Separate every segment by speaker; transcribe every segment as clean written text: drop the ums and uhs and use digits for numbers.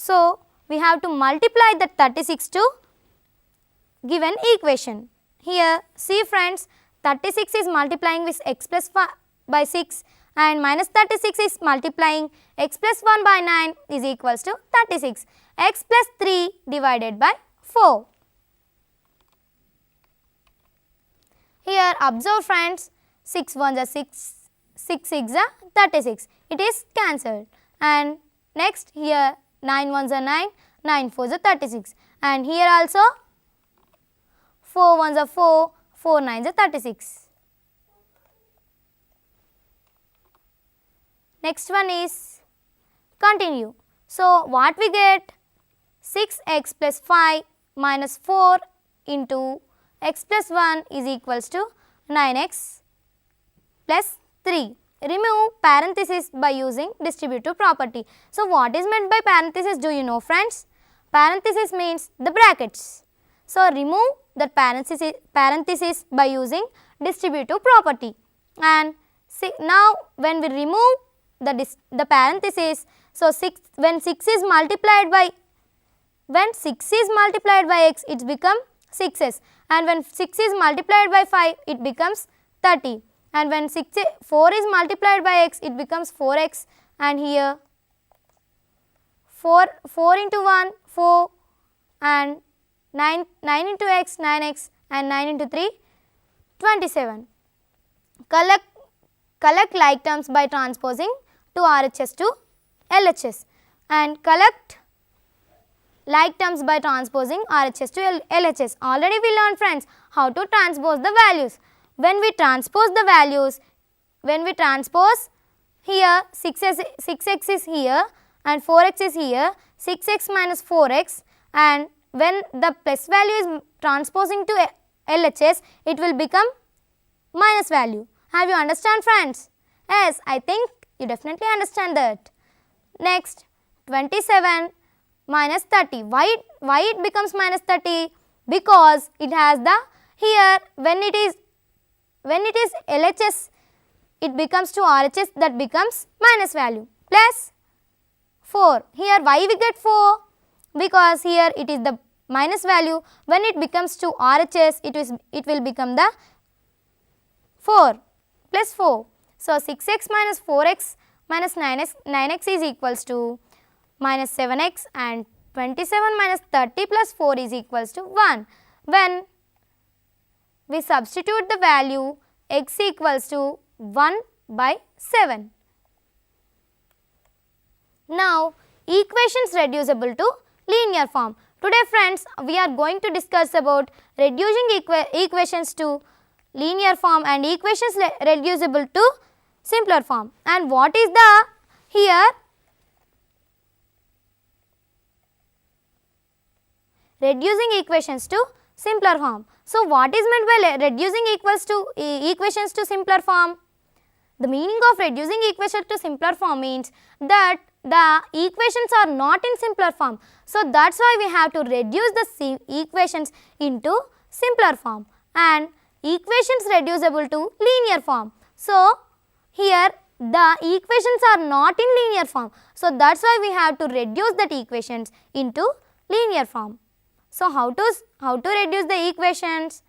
Speaker 1: So, we have to multiply that 36 to given equation. Here see friends, 36 is multiplying with x plus 5 by 6 and minus 36 is multiplying x plus 1 by 9 is equals to 36, x plus 3 divided by 4. Here observe friends, 6 1s are 6, 6 6 are 36, it is cancelled, and next here 9 1s are 9, 9 4s are 36, and here also 4 1s are 4, 4 9s are 36. Next one is continue. So, what we get? 6x plus 5 minus 4 into x plus 1 is equals to 9x plus 3. Remove parenthesis by using distributive property. So, what is meant by parenthesis, do you know friends? Parenthesis means the brackets. So, remove that parenthesis by using distributive property, and see, now when we remove the parenthesis, so when 6 is multiplied by x, it becomes 6s, and when 6 is multiplied by 5, it becomes 30, and when 4 is multiplied by x, it becomes 4x, and here 4 into 1 4, and 9 into x 9x, and 9 into 3 27. Collect like terms by transposing to RHS to LHS, and collect like terms by transposing RHS to LHS. Already we learned friends how to transpose the values. When we transpose the values, here 6x is here and 4x is here, 6x minus 4x, and when the plus value is transposing to LHS, it will become minus value. Have you understand friends? Yes, I think you definitely understand that. Next, 27 minus 30. Why it becomes minus 30? Because it has the, here when it is LHS, it becomes to RHS, that becomes minus value, plus 4. Here why we get 4? Because here it is the minus value, when it becomes to RHS, it will become the 4 plus 4. So, 6x minus 4x minus 9x is equals to minus 7x, and 27 minus 30 plus 4 is equals to 1. When we substitute the value, x equals to 1 by 7. Now, equations reducible to linear form. Today friends, we are going to discuss about reducing equations to linear form and equations reducible to simpler form. And what is the here reducing equations to simpler form. So, what is meant by reducing equations to simpler form? The meaning of reducing equations to simpler form means that the equations are not in simpler form. So, that is why we have to reduce the equations into simpler form, and equations reducible to linear form. So, here the equations are not in linear form. So, that is why we have to reduce that equations into linear form. So, how to reduce the equations?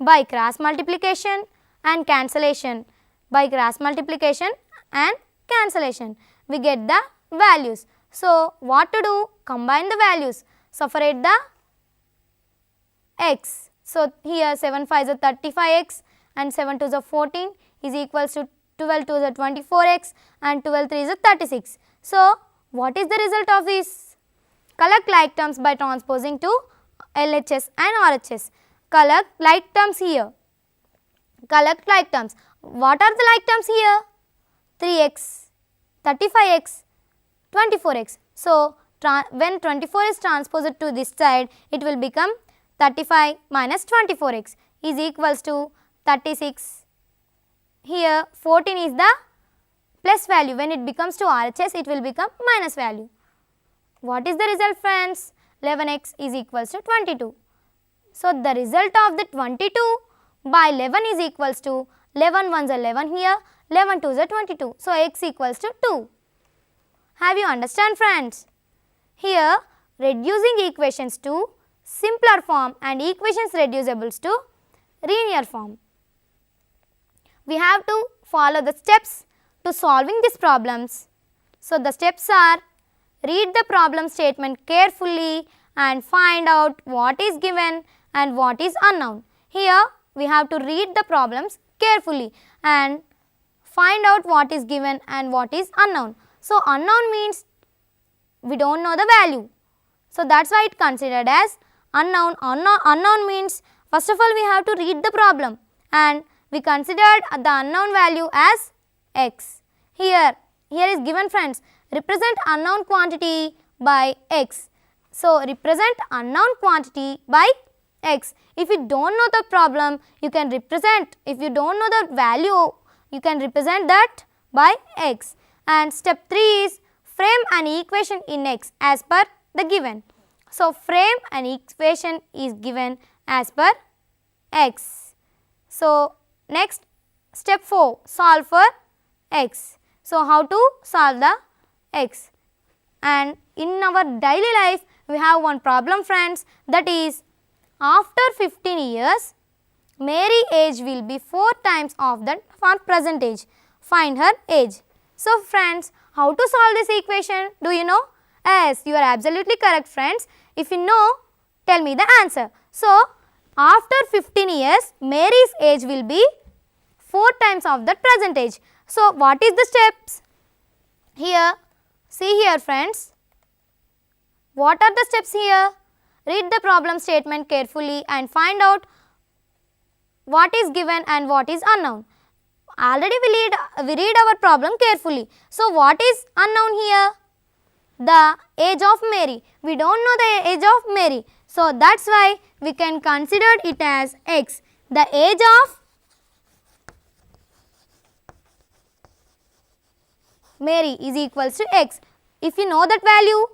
Speaker 1: By cross multiplication and cancellation. By cross multiplication and cancellation, we get the values. So, what to do? Combine the values, separate the x. So, here 7 5s are 35x and 7 2s are 14 is equals to 12 2s are 24x and 12 3s are 36. So, what is the result of this? Collect like terms by transposing to LHS and RHS. Collect like terms here. Collect like terms. What are the like terms here? 3x, 35x, 24x. So, when 24 is transposed to this side, it will become 35 minus 24x is equals to 36. Here 14 is the plus value. When it becomes to RHS, it will become minus value. What is the result friends? 11x is equals to 22. So, the result of the 22 by 11 is equals to 11 1s are 11 here, 11 2s are 22. So, x equals to 2. Have you understand friends? Here reducing equations to simpler form and equations reducibles to linear form. We have to follow the steps to solving these problems. So, the steps are: read the problem statement carefully and find out what is given and what is unknown. Here we have to read the problems carefully and find out what is given and what is unknown. So, unknown means we do not know the value. So, that is why it considered as unknown. Unknown means first of all we have to read the problem and we considered the unknown value as x. Here is given, friends, represent unknown quantity by x. So, represent unknown quantity by x. If you do not know the problem, you can represent, if you do not know the value, you can represent that by x. And step 3 is frame an equation in x as per the given. So, frame an equation is given as per x. So, next step 4, solve for x. So, how to solve the x? And in our daily life we have one problem, friends, that is after 15 years Mary age will be 4 times of that her present age. Find her age. So, friends, how to solve this equation? Do you know? Yes, you are absolutely correct, friends. If you know, tell me the answer. So, after 15 years Mary's age will be 4 times of that present age. So, what is the steps? Here, see here, friends. What are the steps here? Read the problem statement carefully and find out what is given and what is unknown. Already we read our problem carefully. So, what is unknown here? The age of Mary. We do not know the age of Mary. So, that is why we can consider it as x. The age of Mary is equals to x. If you know that value,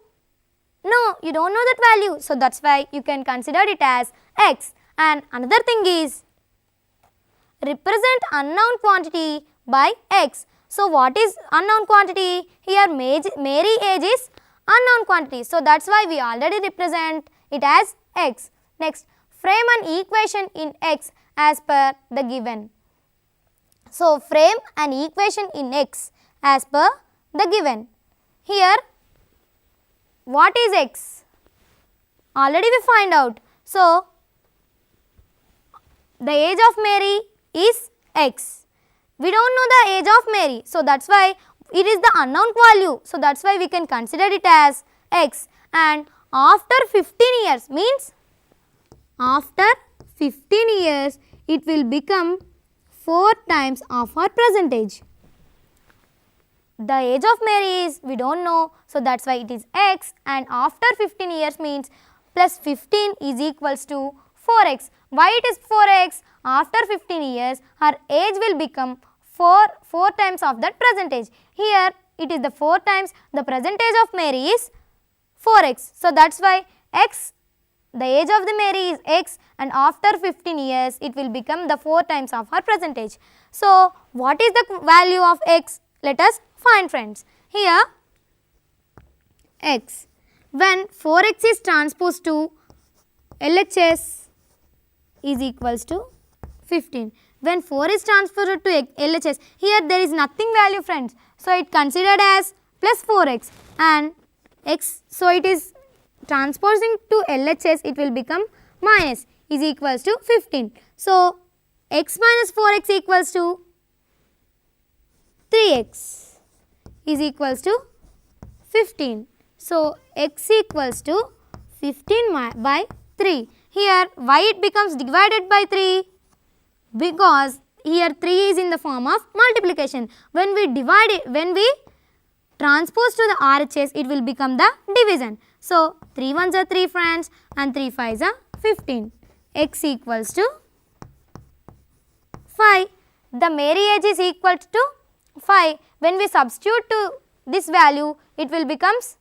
Speaker 1: no, you do not know that value. So, that is why you can consider it as x. And another thing is represent unknown quantity by x. So, what is unknown quantity? Here Mary age is unknown quantity. So, that is why we already represent it as x. Next, frame an equation in x as per the given. So, frame an equation in x as per the given. Here what is x? Already we find out. So, the age of Mary is x. We do not know the age of Mary. So, that is why it is the unknown value. So, that is why we can consider it as x. And after 15 years means after 15 years it will become 4 times of her present age. The age of Mary is we do not know. So, that is why it is x, and after 15 years means plus 15 is equals to 4x. Why it is 4x? After 15 years her age will become 4 times of that present age. Here it is the 4 times, the present age of Mary is 4x. So, that is why x, the age of the Mary is x, and after 15 years it will become the 4 times of her present age. So, what is the value of x? Let us find, friends. Here x, when 4x is transposed to LHS is equals to 15. When 4 is transferred to LHS, here there is nothing value, friends. So, it considered as plus 4x and x. So, it is transposing to LHS, it will become minus is equals to 15. So, x minus 4x equals to 3x is equals to 15. So, x equals to 15 by 3. Here why it becomes divided by 3? Because here 3 is in the form of multiplication. When we divide it, when we transpose to the RHS, it will become the division. So, 3 ones are 3, friends, and 3 5s are 15. X equals to 5. The Mary age is equal to 5. When we substitute to this value, it will becomes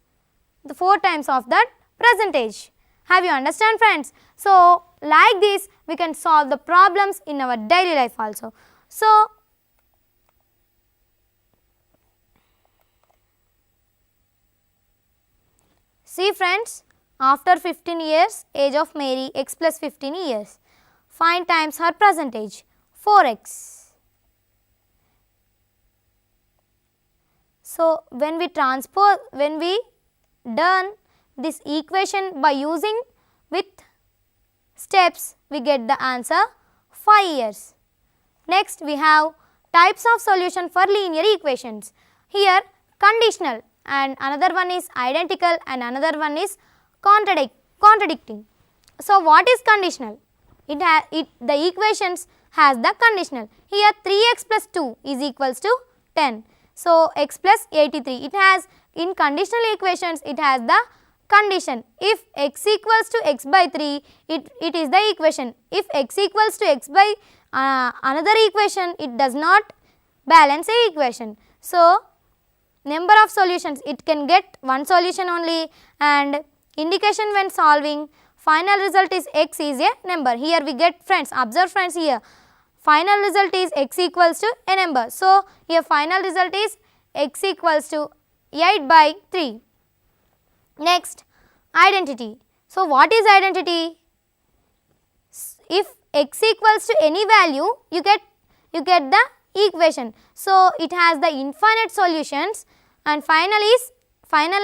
Speaker 1: the 4 times of that present age. Have you understand, friends? So, like this we can solve the problems in our daily life also. So, See friends, after 15 years, age of Mary, x plus 15 years. Find times her present age, 4x. So, when we done this equation by using with steps, we get the answer 5 years. Next, we have types of solution for linear equations. Here, conditional, and another one is identical, and another one is contradicting. So, what is conditional? The equations has the conditional. Here 3x plus 2 is equals to 10. So, x plus 83. It has, in conditional equations, it has the condition. If x equals to x by 3, it is the equation. If x equals to x by another equation, it does not balance a equation. So, number of solutions, it can get one solution only, and indication when solving, final result is x is a number. Here we get friends, observe friends here, final result is x equals to a number. So, here final result is x equals to 8 by 3. Next, identity. So, what is identity? If x equals to any value, you get the equation. So, it has the infinite solutions, and final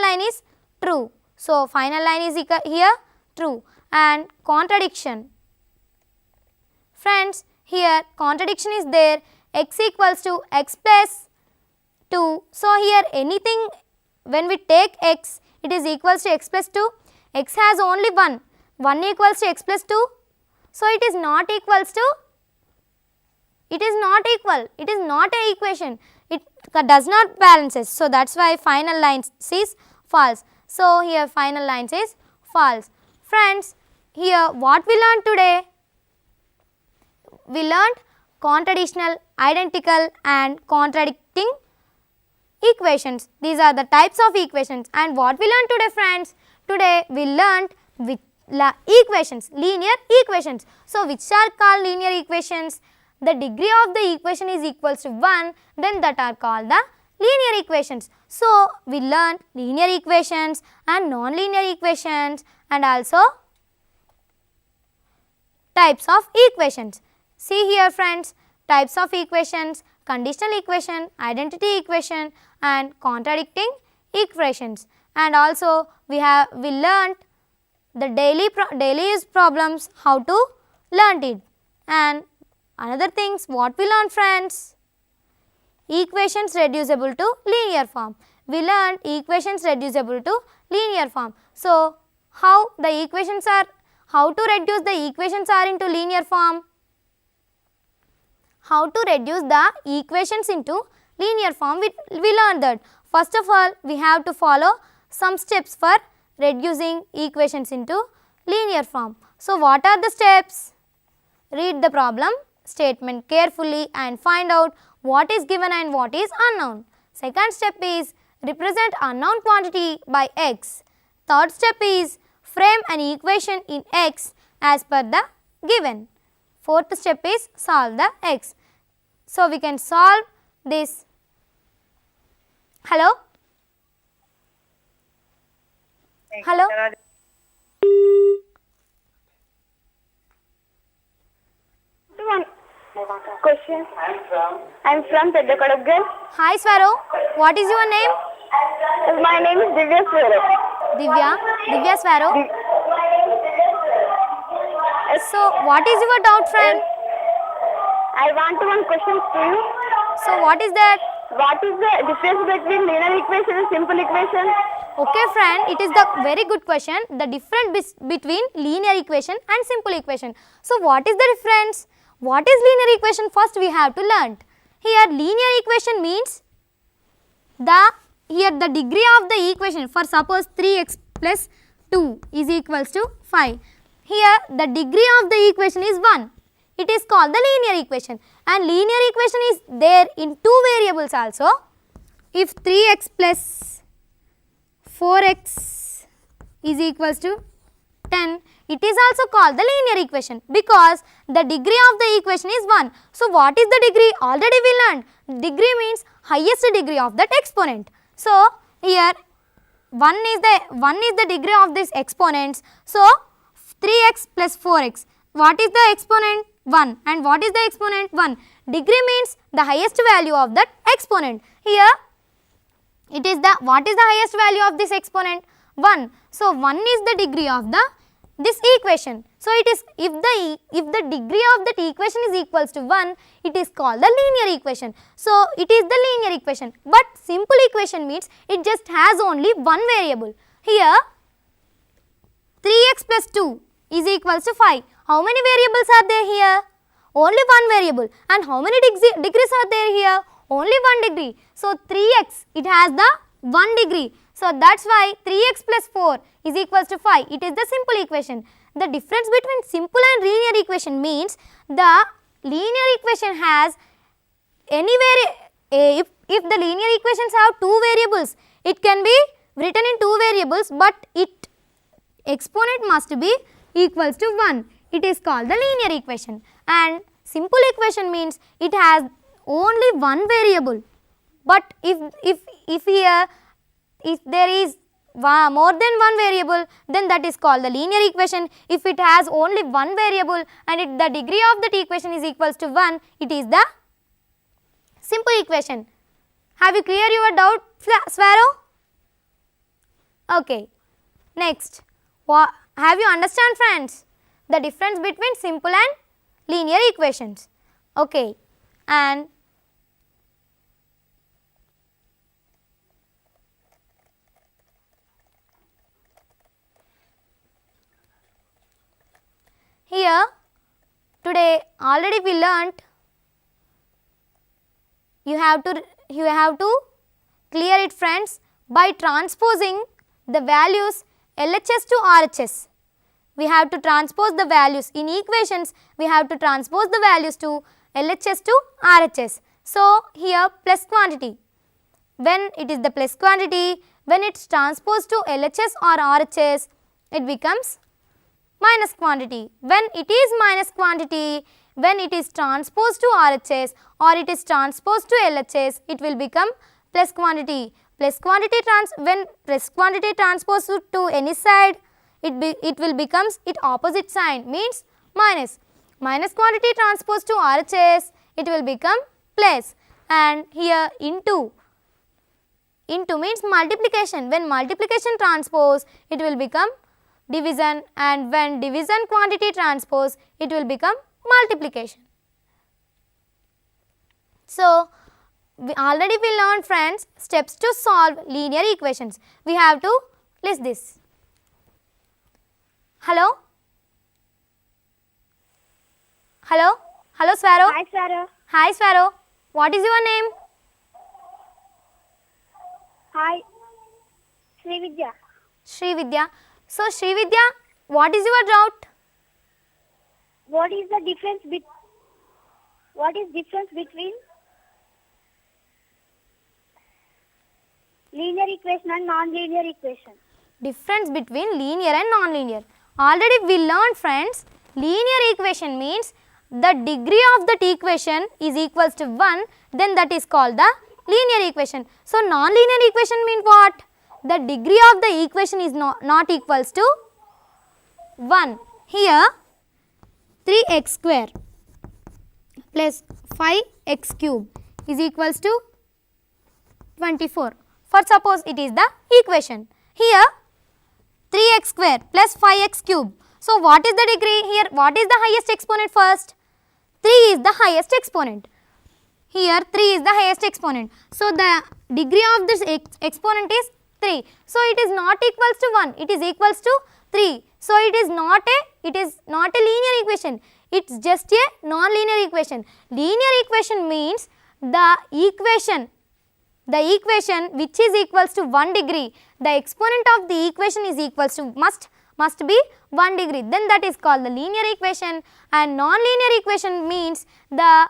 Speaker 1: line is true. So, final line is here true. And contradiction. Friends, here contradiction is there, x equals to x plus 2. So, here anything when we take x, it is equals to x plus 2, x has only 1 equals to x plus 2. So, it is not equals to, it is not equal, it is not a equation, it does not balances. So, that is why final line is false. So, here final line is false. Friends, here what we learned today? We learned contradictional, identical and contradicting equations. These are the types of equations. And what we learned today friends? Today we learned with equations, linear equations. So, which are called linear equations? The degree of the equation is equals to 1, then that are called the linear equations. So, we learned linear equations and non-linear equations and also types of equations. See here friends, types of equations, conditional equation, identity equation and contradicting equations. And also we learned the daily use problems, how to learn it. And another things what we learned friends? Equations reducible to linear form. We learned equations reducible to linear form. So, how to reduce the equations are into linear form? How to reduce the equations into linear form, we learned that. First of all, we have to follow some steps for reducing equations into linear form. So, what are the steps? Read the problem statement carefully and find out what is given and what is unknown. Second step is represent unknown quantity by x. Third step is frame an equation in x as per the given. Fourth step is solve the x. So, we can solve this. Hello? Hello?
Speaker 2: One question. I am from Peddakaduggal.
Speaker 1: Hi Swaro, what is your name?
Speaker 2: My name is Divya Swaro.
Speaker 1: Divya Swaro. So, what is your doubt friend?
Speaker 2: I want one question to you.
Speaker 1: So, what is that?
Speaker 2: What is the difference between linear equation and simple equation?
Speaker 1: Okay friend, it is the very good question. The difference between linear equation and simple equation. So, what is the difference? What is linear equation? First we have to learn. Here linear equation means the degree of the equation. For suppose 3x plus 2 is equals to 5. Here the degree of the equation is 1. It is called the linear equation, and linear equation is there in two variables also. If 3x plus 4x is equals to 10, it is also called the linear equation because the degree of the equation is 1. So, what is the degree? Already we learned. Degree means highest degree of that exponent. So, here 1 is the degree of this exponents. So 3x plus 4x. What is the exponent? 1. And what is the exponent? 1. Degree means the highest value of that exponent. Here it is the, what is the highest value of this exponent? 1. So 1 is the degree of the this equation. So it is, if the degree of that equation is equals to 1, it is called the linear equation. So it is the linear equation. But simple equation means it just has only one variable. Here 3x plus 2 is equals to 5. How many variables are there here? Only one variable. And how many degrees are there here? Only 1 degree. So 3x, it has the 1 degree. So that's why 3x plus 4 is equals to 5. It is the simple equation. The difference between simple and linear equation means the linear equation has if the linear equations have two variables, it can be written in two variables, but it exponent must be equals to 1. It is called the linear equation. And simple equation means it has only one variable. But if here if there is more than one variable, then that is called the linear equation. If it has only one variable and the degree of that equation is equals to 1, it is the simple equation. Have you cleared your doubt, Sparrow? Okay. Next, have you understand, friends, the difference between simple and linear equations? Okay. And here today already we learnt you have to clear it, friends, by transposing the values LHS to RHS. We have to transpose the values in equations. We have to transpose the values to LHS to RHS. So here plus quantity, when it is the plus quantity, when it is transposed to LHS or RHS, it becomes minus quantity. When it is minus quantity, when it is transposed to RHS or it is transposed to LHS, it will become plus quantity. Plus quantity when plus quantity transposed to any side, it will becomes its opposite sign, means minus. Minus quantity transposed to RHS, it will become plus. And here into means multiplication. When multiplication transpose, it will become division, and when division quantity transpose, it will become multiplication. So already we learned, friends, steps to solve linear equations. We have to list this. Hello? Hello? Hello, Sparrow?
Speaker 2: Hi, Sparrow.
Speaker 1: Hi, Sparrow. What is your name?
Speaker 2: Hi, Srividya.
Speaker 1: Srividya. So, Srividya, what is your doubt?
Speaker 2: What is the difference between linear equation and non-linear equation?
Speaker 1: Difference between linear and non-linear. Already we learned, friends, linear equation means the degree of that equation is equals to 1, then that is called the linear equation. So, non-linear equation means what? The degree of the equation is not equals to 1. Here 3x square plus 5x cube is equals to 24. For suppose it is the equation. Here 3x square plus 5x cube. So, what is the degree here? What is the highest exponent first? 3 is the highest exponent. Here 3 is the highest exponent. So, the degree of this exponent is 3. So, it is not equals to 1, it is equals to 3. So, it is not a linear equation, it is just a non-linear equation. Linear equation means the equation which is equals to 1 degree, the exponent of the equation is equals to must be 1 degree, then that is called the linear equation. And non-linear equation means the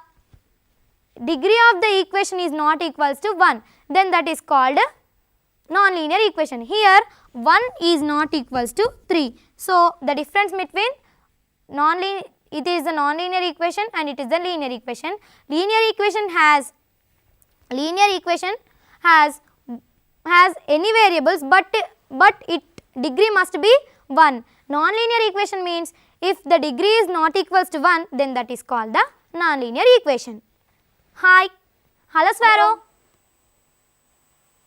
Speaker 1: degree of the equation is not equals to 1, then that is called non-linear equation. Here 1 is not equals to 3. So, the difference between it is the non-linear equation and it is the linear equation. Linear equation has has any variables, but its degree must be 1. Non-linear equation means if the degree is not equals to 1, then that is called the non-linear equation. Hi. Hello Sparrow.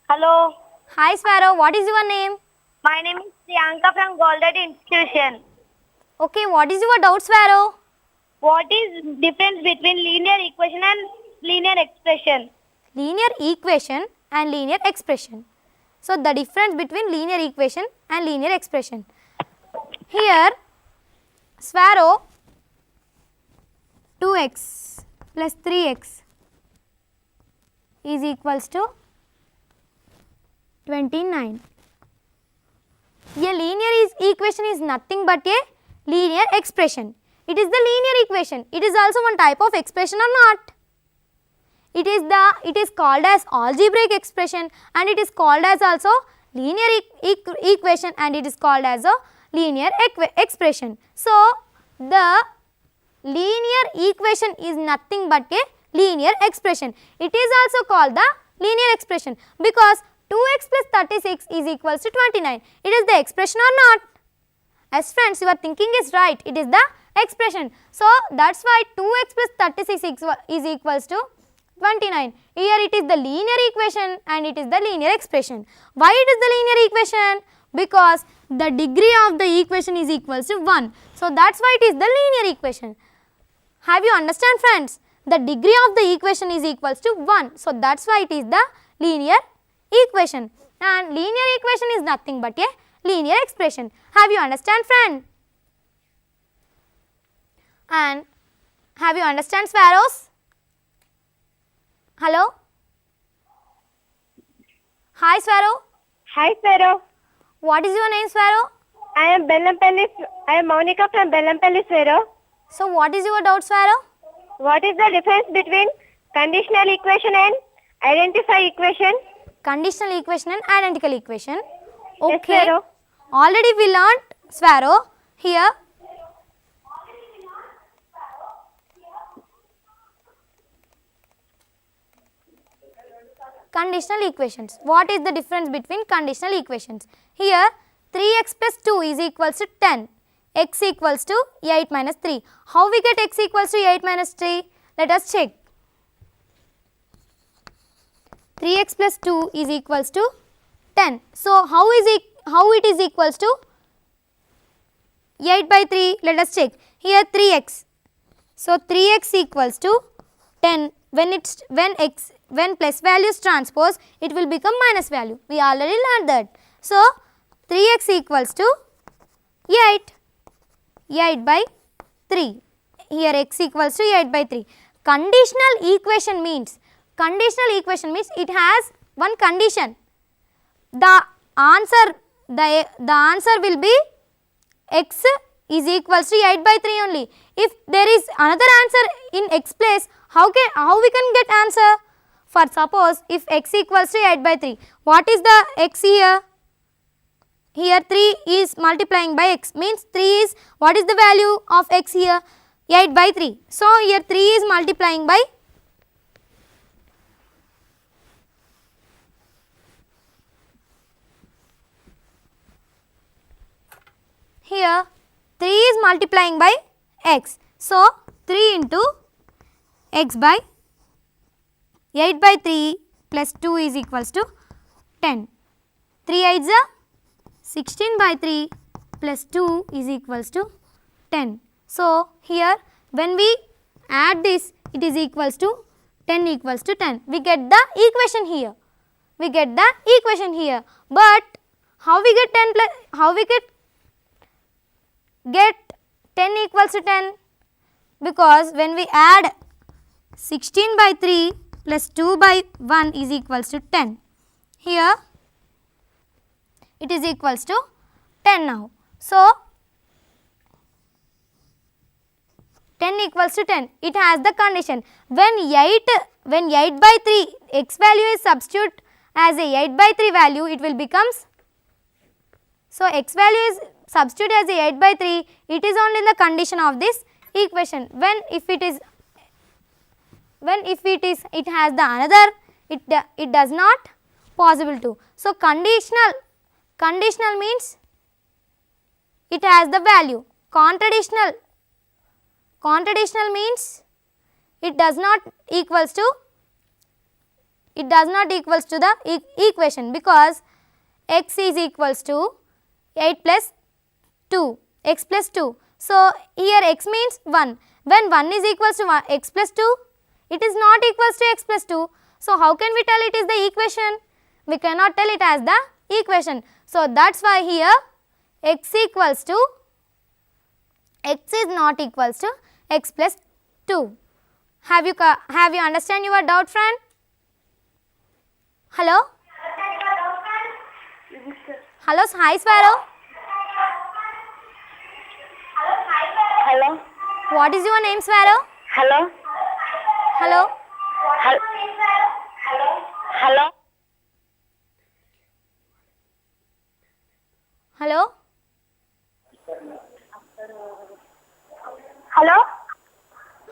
Speaker 2: Hello.
Speaker 1: Hi Sparrow, what is your name?
Speaker 2: My name is Priyanka from Golden Institution.
Speaker 1: Okay, what is your doubt Sparrow?
Speaker 2: What is difference between linear equation and linear expression?
Speaker 1: Linear equation and linear expression. So, the difference between linear equation and linear expression. Here, Sparrow, 2x plus 3x is equals to 29. A linear equation is nothing but a linear expression. It is the linear equation. It is also one type of expression or not? It is called as algebraic expression, and it is called as also linear equation, and it is called as a linear expression. So, the linear equation is nothing but a linear expression. It is also called the linear expression because 2x plus 36 is equals to 29. It is the expression or not? As friends, your thinking is right. It is the expression. So, that is why 2x plus 36 is equals to 29. Here it is the linear equation and it is the linear expression. Why it is the linear equation? Because the degree of the equation is equals to 1. So, that is why it is the linear equation. Have you understand friends? The degree of the equation is equals to 1. So, that is why it is the linear equation, and linear equation is nothing but a linear expression. Have you understand friend? And have you understand Sparrows? Hello? Hi Sparrow.
Speaker 2: Hi Sparrow.
Speaker 1: What is your name Sparrow?
Speaker 2: I am Monica from Bellampalli Sparrow.
Speaker 1: So what is your doubt Sparrow?
Speaker 2: What is the difference between conditional equation and identify equation?
Speaker 1: Conditional equation and identical equation.
Speaker 2: Yes,
Speaker 1: Okay.
Speaker 2: Sparrow.
Speaker 1: Already we learnt Sparrow. Here conditional equations. What is the difference between conditional equations? Here 3x plus 2 is equals to 10, x equals to 8 minus 3. How we get x equals to 8 minus 3? Let us check. 3x plus 2 is equals to 10. So, how it is equals to 8 by 3? Let us check. Here 3x. So, 3x equals to 10. When plus values transpose, it will become minus value. We already learned that. So, 3x equals to 8 by 3. Here x equals to 8 by 3. Conditional equation means it has one condition. The answer will be x is equals to 8 by 3 only. If there is another answer in x place, how we can get answer? For suppose if x equals to 8 by 3, what is the x here? Here 3 is multiplying by x, means 3 is, what is the value of x here? 8 by 3. So, here 3 is multiplying by here 3 is multiplying by x. So, 3 into x by 8 by 3 plus 2 is equals to 10. 3 8s are 16 by 3 plus 2 is equals to 10. So, here when we add this, it is equals to 10 equals to 10. We get the equation here. But how we get 10 plus, how we get 10 equals to 10? Because when we add 16 by 3 plus 2 by 1 is equals to 10. Here it is equals to 10 now. So, 10 equals to 10. It has the condition. When 8 by 3 x value is substitute as a 8 by 3 value, it will becomes. So, x value is substitute as a 8 by 3. It is only the condition of this equation. It has the another, it does not possible to. So conditional means it has the value. Contraditional means it does not equals to the equation, because x is equals to 8 plus 2, x plus 2. So here x means 1. When 1 is equals to x plus 2, it is not equals to x plus 2. So how can we tell it is the equation? We cannot tell it as the equation. So that's why here x is not equals to x plus 2. Have you understand your doubt, friend? Hello? Hello, hi Sparrow.
Speaker 2: Hello.
Speaker 1: What is your name, Sparrow?
Speaker 2: Hello.
Speaker 1: Hello?
Speaker 2: Hello.
Speaker 1: Hello?
Speaker 2: Hello.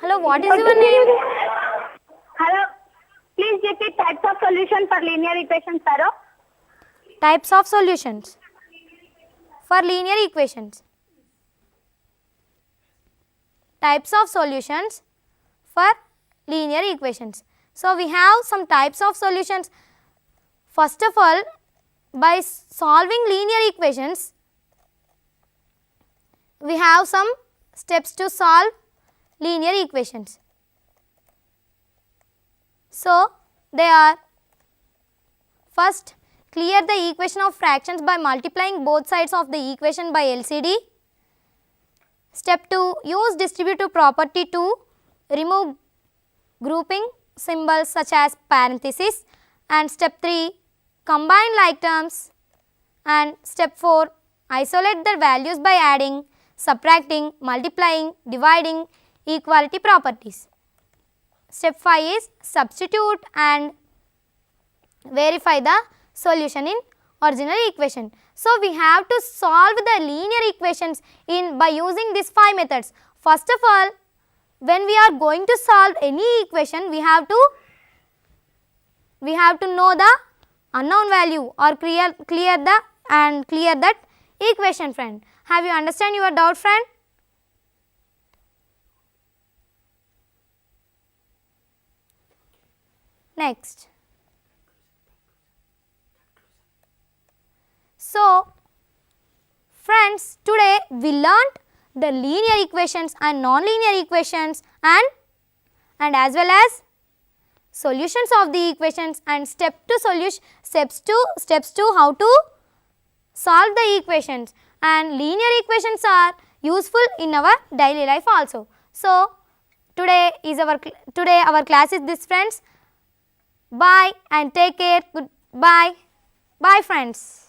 Speaker 1: Hello, what is your name?
Speaker 2: Hello. Please repeat types of solution for linear equations, Sparrow.
Speaker 1: Types of solutions for linear equations. Types of solutions for linear equations. So we have some types of solutions. First of all, by solving linear equations, we have some steps to solve linear equations. So they are: first, clear the equation of fractions by multiplying both sides of the equation by LCD. Step 2, use distributive property to remove grouping symbols such as parenthesis. And step 3, combine like terms. And step 4, isolate the values by adding, subtracting, multiplying, dividing equality properties. Step 5 is substitute and verify the solution in original equation. So we have to solve the linear equations by using these 5 methods. First of all, when we are going to solve any equation, we have to know the unknown value or clear that equation, friend. Have you understand your doubt, friend? Next. So, friends, today we learnt the linear equations and non-linear equations and as well as solutions of the equations and steps to how to solve the equations, and linear equations are useful in our daily life also. So today our class is this, friends. Bye and take care. Goodbye. Bye, friends.